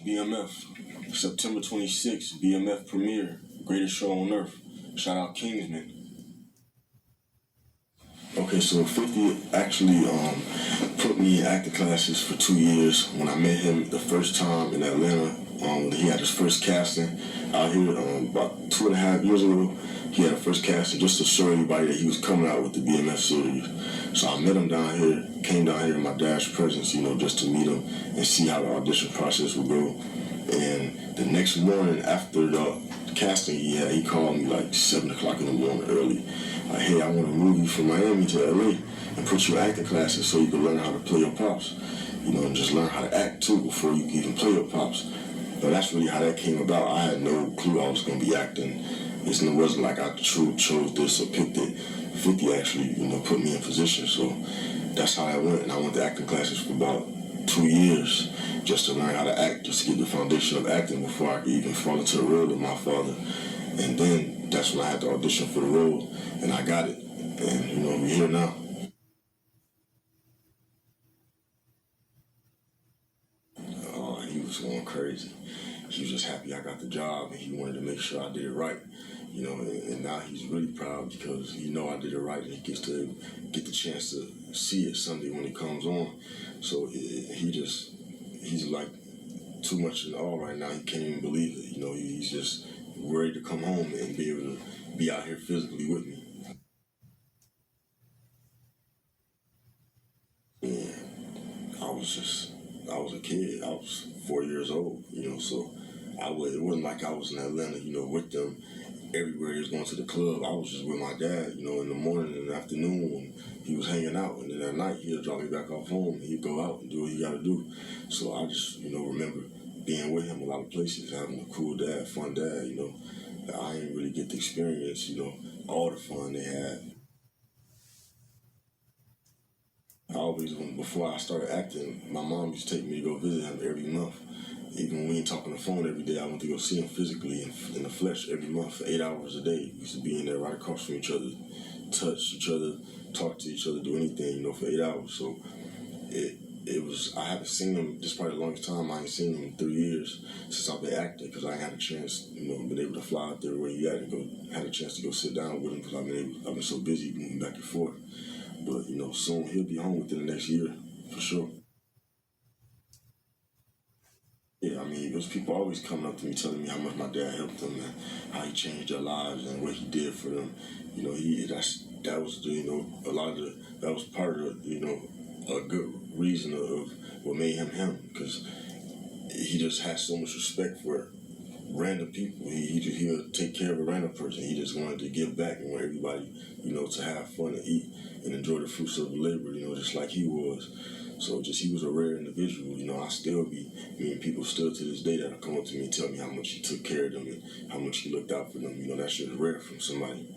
BMF. September 26th, BMF premiere. Greatest show on earth. Shout out Kingsman. Okay, so 50 actually put me in acting classes for 2 years. When I met him the first time in Atlanta, he had his first casting out here about 2.5 years ago. He had a first casting just to show everybody that he was coming out with the BMF series. So I met him down here, came down here in my dad's presence, just to meet him and see how the audition process would go. And the next morning after the casting he called me like 7 o'clock in the morning early. Like, hey, I want to move you from Miami to LA and put you in acting classes so you can learn how to play your pops. And just learn how to act too before you can even play your pops. But that's really how that came about. I had no clue I was going to be acting. It wasn't like I truly chose this or picked it. 50 actually, put me in position. So that's how that went. And I went to acting classes for about 2 years just to learn how to act, just to get the foundation of acting before I could even fall into the role of my father. And then that's when I had to audition for the role, and I got it. And, we're here now. Oh, he was going crazy. He was just happy I got the job, and he wanted to make sure I did it right. And now he's really proud because I did it right, and he gets to get the chance to see it Sunday when it comes on. So he's like too much in awe right now. He can't even believe it. He's just ready to come home and be able to be out here physically with me. And I was a kid. I was 4 years old, so it wasn't like I was in Atlanta, with them everywhere. He was going to the club. I was just with my dad, in the morning and the afternoon when he was hanging out. And then at night, he'd drop me back off home and he'd go out and do what he got to do. So I just, remember being with him a lot of places, having a cool dad, fun dad, I didn't really get to experience, all the fun they had. Before I started acting, my mom used to take me to go visit him every month. Even when we ain't talking on the phone every day, I went to go see him physically in the flesh every month for 8 hours a day. We used to be in there right across from each other, touch each other, talk to each other, do anything, for 8 hours. So I haven't seen him, this is probably the longest time I ain't seen him in 3 years since I've been acting, because I ain't had a chance, been able to fly out there where he at and had a chance to go sit down with him because I've been so busy moving back and forth. But, soon he'll be home within the next year, for sure. Yeah, those people always coming up to me telling me how much my dad helped them and how he changed their lives and what he did for them. That was part of a good reason of what made him him, because he just has so much respect for random people. He'll take care of a random person. He just wanted to give back and want everybody, to have fun and eat and enjoy the fruits of the labor, just like he was. So he was a rare individual. I still be meeting people still to this day that come up to me and tell me how much he took care of them and how much he looked out for them. That shit is rare from somebody.